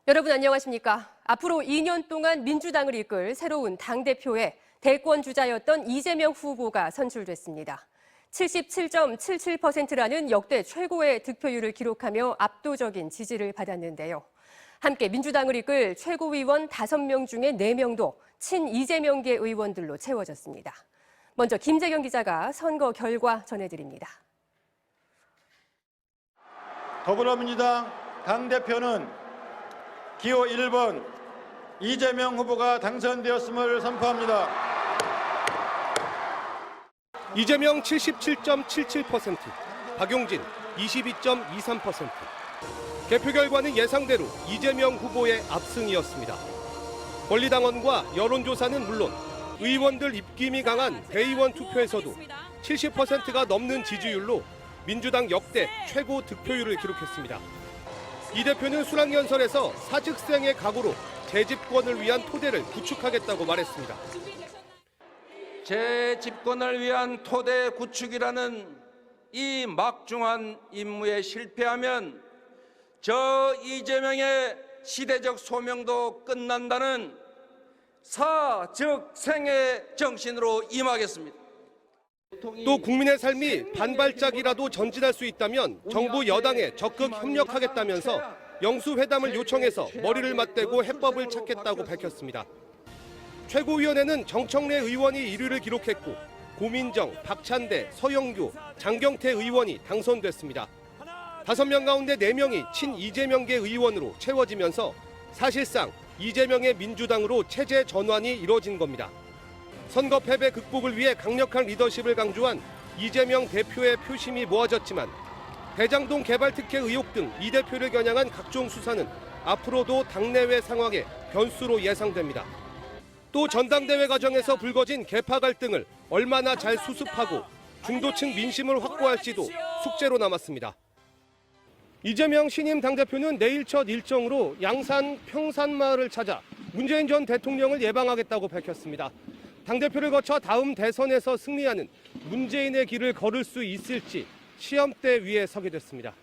여러분 안녕하십니까? 앞으로 2년 동안 민주당을 이끌 새로운 당대표에 대권 주자였던 이재명 후보가 선출됐습니다. 77.77%라는 역대 최고의 득표율을 기록하며 압도적인 지지를 받았는데요. 함께 민주당을 이끌 최고위원 5명 중에 4명도 친 이재명계 의원들로 채워졌습니다. 먼저 김재경 기자가 선거 결과 전해드립니다. 더불어민주당 당대표는 기호 1번 이재명 후보가 당선되었음을 선포합니다. 이재명 77.77%, 박용진 22.23%. 개표 결과는 예상대로 이재명 후보의 압승이었습니다. 권리당원과 여론조사는 물론 의원들 입김이 강한 대의원 투표에서도 70%가 넘는 지지율로 민주당 역대 최고 득표율을 기록했습니다. 이 대표는 수락연설에서 사직생의 각오로 재집권을 위한 토대를 구축하겠다고 말했습니다. 재집권을 위한 토대 구축이라는 이 막중한 임무에 실패하면 저 이재명의 시대적 소명도 끝난다는 사직생의 정신으로 임하겠습니다. 또 국민의 삶이 반발짝이라도 전진할 수 있다면 정부 여당에 적극 협력하겠다면서 영수회담을 요청해서 머리를 맞대고 해법을 찾겠다고 밝혔습니다. 최고위원회는 정청래 의원이 1위를 기록했고 고민정, 박찬대, 서영교, 장경태 의원이 당선됐습니다. 5명 가운데 4명이 친 이재명계 의원으로 채워지면서 사실상 이재명의 민주당으로 체제 전환이 이뤄진 겁니다. 선거 패배 극복을 위해 강력한 리더십을 강조한 이재명 대표의 표심이 모아졌지만 대장동 개발 특혜 의혹 등 이 대표를 겨냥한 각종 수사는 앞으로도 당내외 상황의 변수로 예상됩니다. 또 전당대회 과정에서 불거진 계파 갈등을 얼마나 잘 수습하고 중도층 민심을 확보할지도 숙제로 남았습니다. 이재명 신임 당대표는 내일 첫 일정으로 양산 평산마을을 찾아 문재인 전 대통령을 예방하겠다고 밝혔습니다. 당대표를 거쳐 다음 대선에서 승리하는 문재인의 길을 걸을 수 있을지 시험대 위에 서게 됐습니다.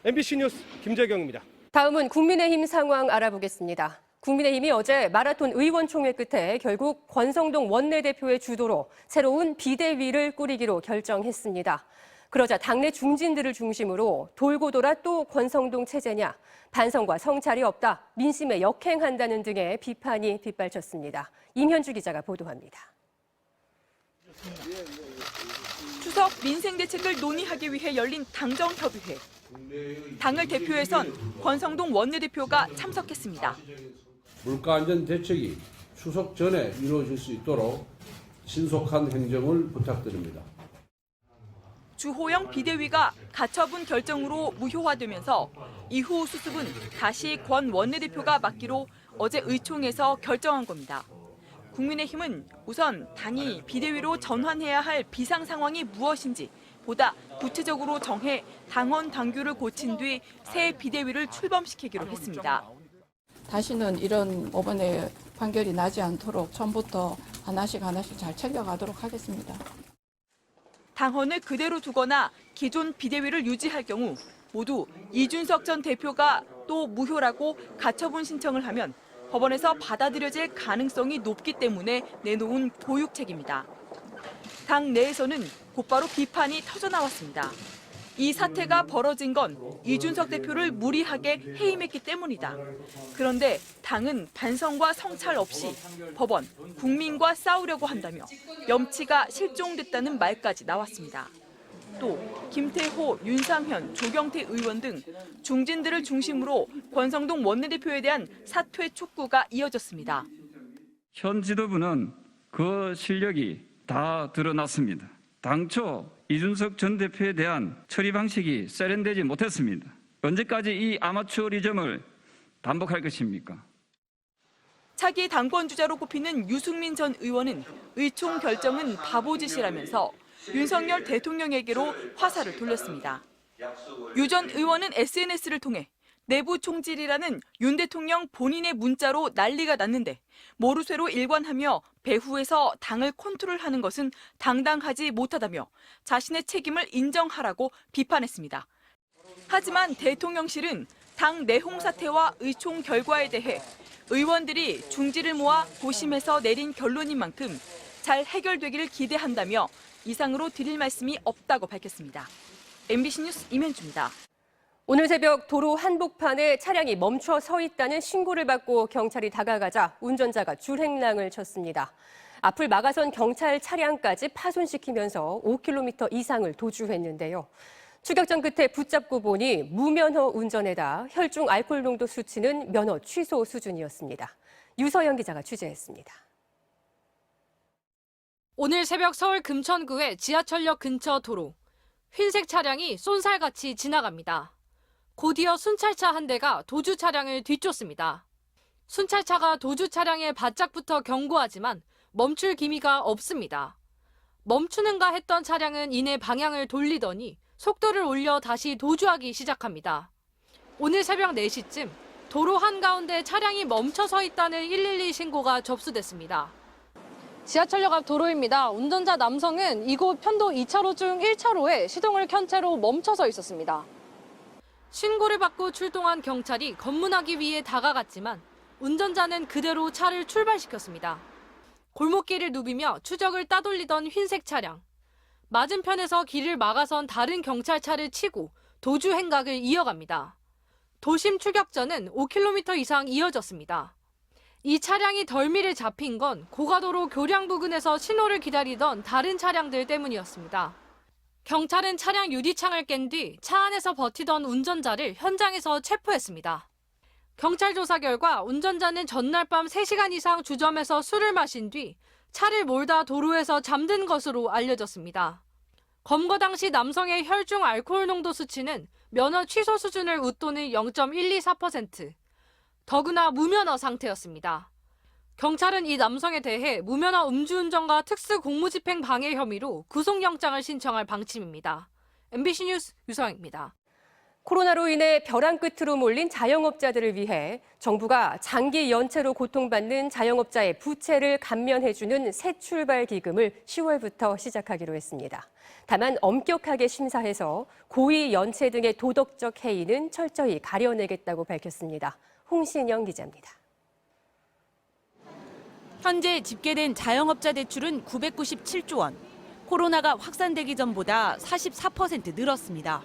MBC 뉴스 김재경입니다. 다음은 국민의힘 상황 알아보겠습니다. 국민의힘이 어제 마라톤 의원총회 끝에 결국 권성동 원내대표의 주도로 새로운 비대위를 꾸리기로 결정했습니다. 그러자 당내 중진들을 중심으로 돌고 돌아 또 권성동 체제냐, 반성과 성찰이 없다, 민심에 역행한다는 등의 비판이 빗발쳤습니다. 임현주 기자가 보도합니다. 추석 민생 대책을 논의하기 위해 열린 당정협의회. 당을 대표해선 권성동 원내대표가 참석했습니다. 물가 안전 대책이 추석 전에 이루어질 수 있도록 신속한 행정을 부탁드립니다. 주호영 비대위가 가처분 결정으로 무효화되면서 이후 수습은 다시 권 원내대표가 맡기로 어제 의총에서 결정한 겁니다. 국민의힘은 우선 당이 비대위로 전환해야 할 비상 상황이 무엇인지 보다 구체적으로 정해 당원 당규를 고친 뒤 새 비대위를 출범시키기로 했습니다. 다시는 이런 법원의 판결이 나지 않도록 처음부터 하나씩 잘 챙겨가도록 하겠습니다. 당헌을 그대로 두거나 기존 비대위를 유지할 경우 모두 이준석 전 대표가 또 무효라고 가처분 신청을 하면 법원에서 받아들여질 가능성이 높기 때문에 내놓은 보육책입니다. 당 내에서는 곧바로 비판이 터져나왔습니다. 이 사태가 벌어진 건 이준석 대표를 무리하게 해임했기 때문이다. 그런데 당은 반성과 성찰 없이 법원, 국민과 싸우려고 한다며 염치가 실종됐다는 말까지 나왔습니다. 또 김태호, 윤상현, 조경태 의원 등 중진들을 중심으로 권성동 원내대표에 대한 사퇴 촉구가 이어졌습니다. 현 지도부는 그 실력이 다 드러났습니다. 당초 이준석 전 대표에 대한 처리 방식이 세련되지 못했습니다. 언제까지 이 아마추어리즘을 반복할 것입니까? 차기 당권 주자로 꼽히는 유승민 전 의원은 의총 결정은 바보짓이라면서 윤석열 대통령에게로 화살을 돌렸습니다. 유 전 의원은 SNS를 통해 내부 총질이라는 윤 대통령 본인의 문자로 난리가 났는데 모르쇠로 일관하며 배후에서 당을 컨트롤하는 것은 당당하지 못하다며 자신의 책임을 인정하라고 비판했습니다. 하지만 대통령실은 당 내홍 사태와 의총 결과에 대해 의원들이 중지를 모아 고심해서 내린 결론인 만큼 잘 해결되기를 기대한다며 이상으로 드릴 말씀이 없다고 밝혔습니다. MBC 뉴스 임현주입니다. 오늘 새벽 도로 한복판에 차량이 멈춰 서 있다는 신고를 받고 경찰이 다가가자 운전자가 줄행랑을 쳤습니다. 앞을 막아선 경찰 차량까지 파손시키면서 5km 이상을 도주했는데요. 추격전 끝에 붙잡고 보니 무면허 운전에다 혈중 알코올 농도 수치는 면허 취소 수준이었습니다. 유서연 기자가 취재했습니다. 오늘 새벽 서울 금천구의 지하철역 근처 도로. 흰색 차량이 쏜살같이 지나갑니다. 곧이어 순찰차 한 대가 도주 차량을 뒤쫓습니다. 순찰차가 도주 차량에 바짝붙어 경고하지만 멈출 기미가 없습니다. 멈추는가 했던 차량은 이내 방향을 돌리더니 속도를 올려 다시 도주하기 시작합니다. 오늘 새벽 4시쯤 도로 한가운데 차량이 멈춰 서 있다는 112 신고가 접수됐습니다. 지하철역 앞 도로입니다. 운전자 남성은 이곳 편도 2차로 중 1차로에 시동을 켠 채로 멈춰서 있었습니다. 신고를 받고 출동한 경찰이 검문하기 위해 다가갔지만 운전자는 그대로 차를 출발시켰습니다. 골목길을 누비며 추적을 따돌리던 흰색 차량. 맞은편에서 길을 막아선 다른 경찰차를 치고 도주 행각을 이어갑니다. 도심 추격전은 5km 이상 이어졌습니다. 이 차량이 덜미를 잡힌 건 고가도로 교량 부근에서 신호를 기다리던 다른 차량들 때문이었습니다. 경찰은 차량 유리창을 깬 뒤 차 안에서 버티던 운전자를 현장에서 체포했습니다. 경찰 조사 결과 운전자는 전날 밤 3시간 이상 주점에서 술을 마신 뒤 차를 몰다 도로에서 잠든 것으로 알려졌습니다. 검거 당시 남성의 혈중 알코올 농도 수치는 면허 취소 수준을 웃도는 0.124%. 더구나 무면허 상태였습니다. 경찰은 이 남성에 대해 무면허 음주운전과 특수공무집행 방해 혐의로 구속영장을 신청할 방침입니다. MBC 뉴스 유서영입니다. 코로나로 인해 벼랑 끝으로 몰린 자영업자들을 위해 정부가 장기 연체로 고통받는 자영업자의 부채를 감면해주는 새 출발 기금을 10월부터 시작하기로 했습니다. 다만 엄격하게 심사해서 고의 연체 등의 도덕적 해이는 철저히 가려내겠다고 밝혔습니다. 홍신영 기자입니다. 현재 집계된 자영업자 대출은 997조 원. 코로나가 확산되기 전보다 44% 늘었습니다.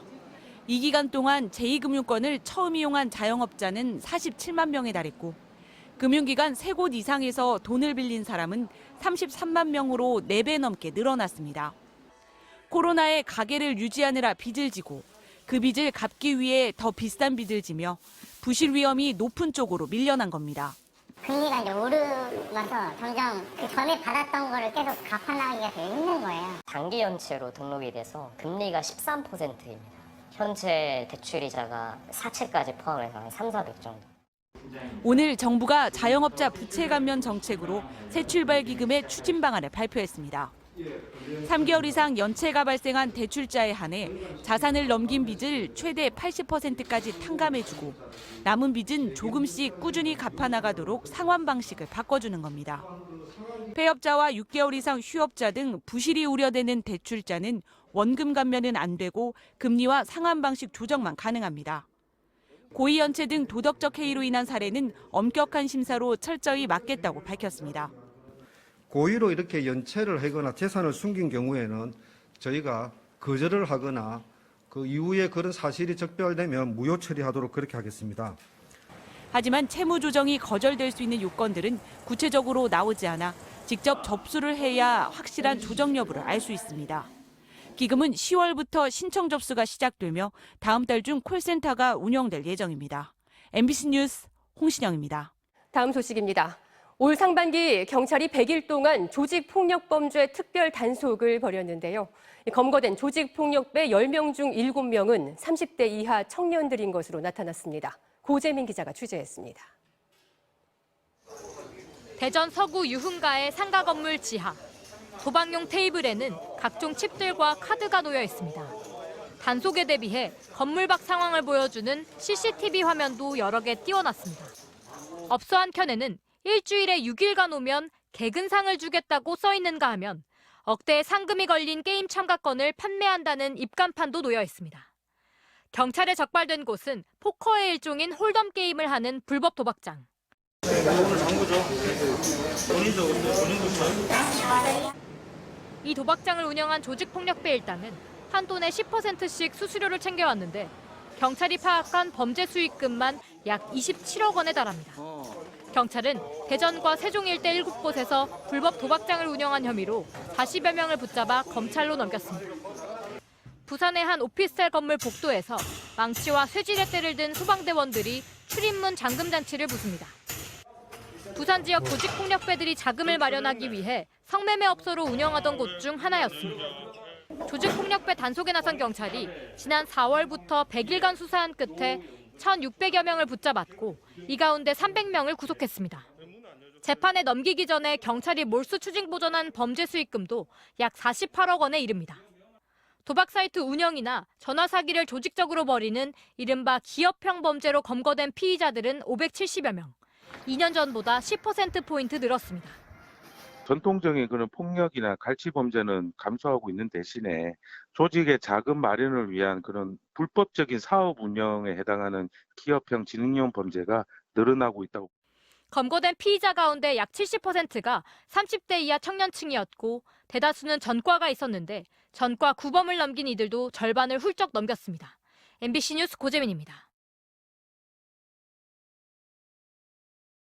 이 기간 동안 제2금융권을 처음 이용한 자영업자는 47만 명에 달했고 금융기관 3곳 이상에서 돈을 빌린 사람은 33만 명으로 4배 넘게 늘어났습니다. 코로나에 가게를 유지하느라 빚을 지고 그 빚을 갚기 위해 더 비싼 빚을 지며 부실 위험이 높은 쪽으로 밀려난 겁니다. 금리가 이제 오르면서 점점 그 전에 받았던 거를 계속 갚아나가기가 되게 힘든 거예요. 장기 연체로 등록이 돼서 금리가 13%입니다. 현재 대출이자가 사채까지 포함해서 한 3,400 정도. 오늘 정부가 자영업자 부채 감면 정책으로 새 출발 기금의 추진 방안을 발표했습니다. 3개월 이상 연체가 발생한 대출자에 한해 자산을 넘긴 빚을 최대 80%까지 탕감해주고 남은 빚은 조금씩 꾸준히 갚아나가도록 상환 방식을 바꿔주는 겁니다. 폐업자와 6개월 이상 휴업자 등 부실이 우려되는 대출자는 원금 감면은 안 되고 금리와 상환 방식 조정만 가능합니다. 고의 연체 등 도덕적 해이로 인한 사례는 엄격한 심사로 철저히 막겠다고 밝혔습니다. 고의로 이렇게 연체를 하거나 재산을 숨긴 경우에는 저희가 거절을 하거나 그 이후에 그런 사실이 적발되면 무효 처리하도록 그렇게 하겠습니다. 하지만 채무 조정이 거절될 수 있는 요건들은 구체적으로 나오지 않아 직접 접수를 해야 확실한 조정 여부를 알 수 있습니다. 기금은 10월부터 신청 접수가 시작되며 다음 달 중 콜센터가 운영될 예정입니다. MBC 뉴스 홍신영입니다. 다음 소식입니다. 올 상반기 경찰이 100일 동안 조직폭력범죄 특별 단속을 벌였는데요. 검거된 조직폭력배 10명 중 7명은 30대 이하 청년들인 것으로 나타났습니다. 고재민 기자가 취재했습니다. 대전 서구 유흥가의 상가 건물 지하. 도박용 테이블에는 각종 칩들과 카드가 놓여 있습니다. 단속에 대비해 건물 밖 상황을 보여주는 CCTV 화면도 여러 개 띄워놨습니다. 업소 한 켠에는 일주일에 6일간 오면 개근상을 주겠다고 써있는가 하면 억대의 상금이 걸린 게임 참가권을 판매한다는 입간판도 놓여 있습니다. 경찰에 적발된 곳은 포커의 일종인 홀덤 게임을 하는 불법 도박장. 이 도박장을 운영한 조직폭력배 일당은 한 돈에 10%씩 수수료를 챙겨왔는데 경찰이 파악한 범죄 수익금만 약 27억 원에 달합니다. 경찰은 대전과 세종 일대 7곳에서 불법 도박장을 운영한 혐의로 40여 명을 붙잡아 검찰로 넘겼습니다. 부산의 한 오피스텔 건물 복도에서 망치와 쇠지렛대를 든 소방대원들이 출입문 잠금 장치를 부숩니다. 부산 지역 조직폭력배들이 자금을 마련하기 위해 성매매업소로 운영하던 곳 중 하나였습니다. 조직폭력배 단속에 나선 경찰이 지난 4월부터 100일간 수사한 끝에 1,600여 명을 붙잡았고 이 가운데 300명을 구속했습니다. 재판에 넘기기 전에 경찰이 몰수 추징 보전한 범죄 수익금도 약 48억 원에 이릅니다. 도박 사이트 운영이나 전화 사기를 조직적으로 벌이는 이른바 기업형 범죄로 검거된 피의자들은 570여 명. 2년 전보다 10%포인트 늘었습니다. 전통적인 그런 폭력이나 갈치 범죄는 감소하고 있는 대신에 조직의 자금 마련을 위한 그런 불법적인 사업 운영에 해당하는 기업형 진흥용 범죄가 늘어나고 있다고. 검거된 피의자 가운데 약 70%가 30대 이하 청년층이었고 대다수는 전과가 있었는데 전과 9범을 넘긴 이들도 절반을 훌쩍 넘겼습니다. MBC 뉴스 고재민입니다.